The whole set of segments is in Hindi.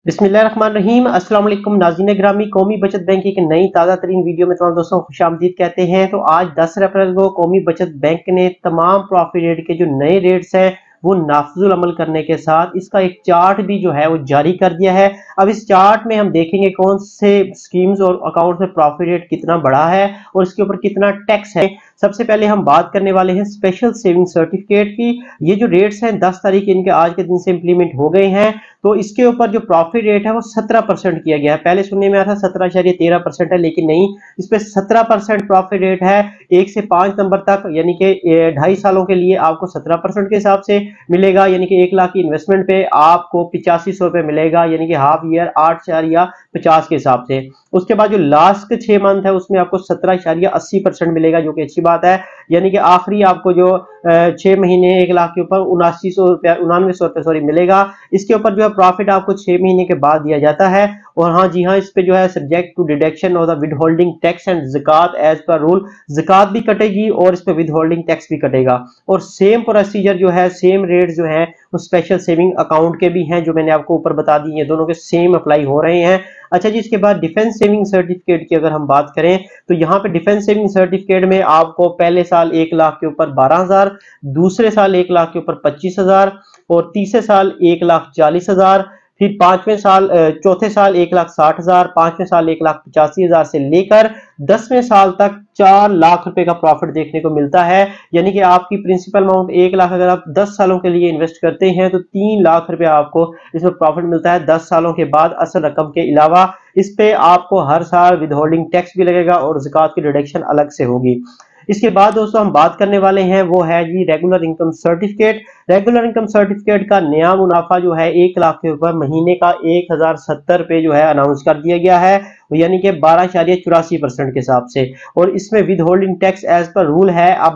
बिस्मिल्लाहिर्रहमानिर्रहीम। अस्सलाम वालेकुम नाज़रीन गिरामी, कौमी बचत बैंक की एक नई ताज़ा तरीन वीडियो में तमाम दोस्तों को खुशामदीद कहते हैं। तो आज 10 अप्रैल को कौमी बचत बैंक ने तमाम प्रॉफिट रेट के जो नए रेट्स हैं वो नाफिजुल अमल करने के साथ इसका एक चार्ट भी जो है वो जारी कर दिया है। अब इस चार्ट में हम देखेंगे कौन से स्कीम्स और अकाउंट में प्रॉफिट रेट कितना बढ़ा है और इसके ऊपर कितना टैक्स है। सबसे पहले हम बात करने वाले हैं स्पेशल सेविंग सर्टिफिकेट की। ये जो रेट्स हैं 10 तारीख इनके आज के दिन से इंप्लीमेंट हो गए हैं। तो इसके ऊपर जो प्रॉफिट रेट है वो 17% किया गया है। पहले सुनने में आया था 17.13% है, लेकिन नहीं, इस पे 17% प्रॉफिट रेट है। 1 से 5 नंबर तक यानी कि 2.5 सालों के लिए आपको 17% के हिसाब से मिलेगा, यानी कि 1 लाख की इन्वेस्टमेंट पे आपको 8500 रुपए मिलेगा, यानी कि हाफ ईयर 8 या 50 के हिसाब से। उसके बाद जो लास्ट के 6 मंथ है उसमें आपको 17.80% मिलेगा, जो कि अच्छी बात है। यानी कि आखिरी आपको जो 6 महीने 1 लाख के ऊपर 9900 रुपया सॉरी मिलेगा। इसके ऊपर जो है प्रॉफिट आपको 6 महीने के बाद दिया जाता है। और हाँ जी हाँ, इस पे जो है subject to deduction of the withholding tax and ज़कात एज पर रूल, ज़कात भी कटेगी और इस पे विद होल्डिंग टैक्स भी कटेगा। और सेम प्रोसीजर जो है, सेम रेट जो है वो स्पेशल सेविंग अकाउंट के भी हैं, जो मैंने आपको ऊपर बता दी है, दोनों के सेम अप्लाई हो रहे हैं। अच्छा जी, इसके बाद डिफेंस सेविंग सर्टिफिकेट की अगर हम बात करें तो यहाँ पे डिफेंस सेविंग सर्टिफिकेट में आपको पहले साल 1 लाख के ऊपर 12,000, दूसरे साल 1 लाख के ऊपर 25,000 और तीसरे साल 1,40,000, फिर चौथे साल 1,60,000, पांचवें साल 1,85,000 से लेकर 10वें साल तक 4 लाख रुपए का प्रॉफिट देखने को मिलता है। यानी कि आपकी प्रिंसिपल अमाउंट 1 लाख अगर आप 10 सालों के लिए इन्वेस्ट करते हैं तो 3 लाख रुपए आपको इसमें प्रॉफिट मिलता है 10 सालों के बाद असल रकम के अलावा। इस पे आपको हर साल विद होल्डिंग टैक्स भी लगेगा और ज़कात की डिडक्शन अलग से होगी। इसके बाद दोस्तों हम बात करने वाले हैं वो है जी regular income certificate. Regular income certificate का नया मुनाफा जो है 1 लाख के ऊपर महीने का 1070 रुपए जो है अनाउंस कर दिया गया है, यानी कि 12.84% के हिसाब से। और इसमें withholding tax as per rule है, अब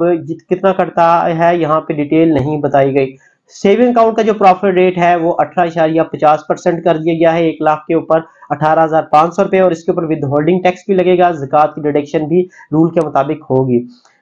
कितना कटता है यहाँ पे डिटेल नहीं बताई गई। सेविंग अकाउंट का जो प्रॉफिट रेट है वो 18.50% कर दिया गया है 1 लाख के ऊपर 18,500 रुपए, और इसके ऊपर विद होल्डिंग टैक्स भी लगेगा, ज़कात की डिडक्शन भी रूल के मुताबिक होगी।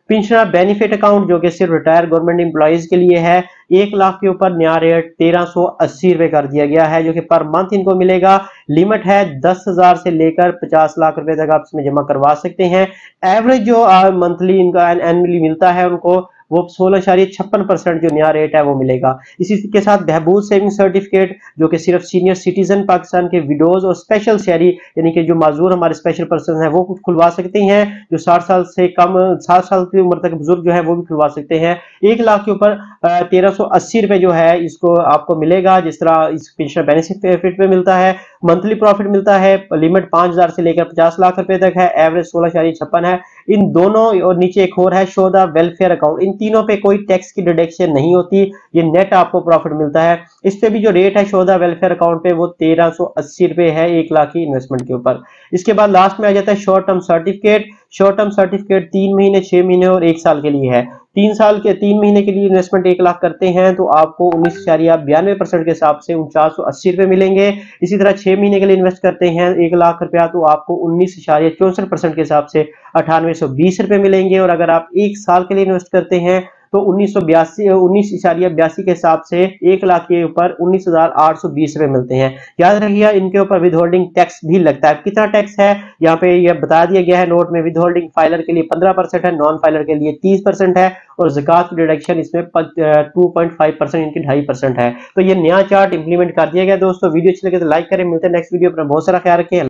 पेंशनर बेनिफिट अकाउंट जो कि सिर्फ रिटायर गवर्नमेंट एम्प्लॉइज के लिए है, 1 लाख के ऊपर नया रेट 1380 रुपए कर दिया गया है, जो कि पर मंथ इनको मिलेगा। लिमिट है 10,000 से लेकर 50 लाख रुपए तक आप इसमें जमा करवा सकते हैं। एवरेज जो मंथली इनका एनुअली मिलता है उनको वो 16.56% जो नया रेट है वो मिलेगा। इसी के साथ बहबूद सेविंग सर्टिफिकेट जो कि सिर्फ सीनियर सिटीजन पाकिस्तान के विडोज और स्पेशल शहरी यानी कि जो माजूर हमारे स्पेशल पर्सन है वो खुलवा सकते हैं। जो 60 साल से कम 60 साल की उम्र तक बुजुर्ग जो है वो भी खुलवा सकते हैं। 1 लाख के ऊपर 1380 रुपए जो है इसको आपको मिलेगा, जिस तरह इस पेंशन बेनिफिट पे मिलता है। मंथली प्रॉफिट मिलता है, लिमिट 5,000 से लेकर 50 लाख रुपए तक है, एवरेज 16.56 है। इन दोनों और नीचे एक और है शो द वेलफेयर अकाउंट, इन तीनों पे कोई टैक्स की डिडक्शन नहीं होती, ये नेट आपको प्रॉफिट मिलता है। इस पे भी जो रेट है शो द वेलफेयर अकाउंट पे वो 1380 रुपए है 1 लाख की इन्वेस्टमेंट के ऊपर। इसके बाद लास्ट में आ जाता है short term certificate. Short term certificate 3 महीने 6 महीने और 1 साल के लिए है। 3 महीने के लिए इन्वेस्टमेंट 1 लाख करते हैं तो आपको 19.92% के हिसाब से 4980 रुपए मिलेंगे। इसी तरह 6 महीने के लिए इन्वेस्ट करते हैं 1 लाख रुपया तो आपको 19.64% के हिसाब से 9820 रुपए मिलेंगे। और अगर आप 1 साल के लिए इन्वेस्ट करते हैं तो 19.82 के हिसाब से 1 लाख के ऊपर 19,820 रुपए मिलते हैं। याद रखिएगा इनके ऊपर विद होल्डिंग टैक्स भी लगता है। कितना टैक्स है यहाँ पे यह बता दिया गया है नोट में। विद होल्डिंग फाइलर के लिए 15% है, नॉन फाइलर के लिए 30% है और ज़कात की डिडक्शन इसमें 2.5% इनकी 2.5% है। तो ये नया चार्ट इंप्लीमेंट कर दिया गया दोस्तों। वीडियो अच्छी लगे तो लाइक करें। मिलते हैं नेक्स्ट वीडियो पर, बहुत सारा ख्याल रखें।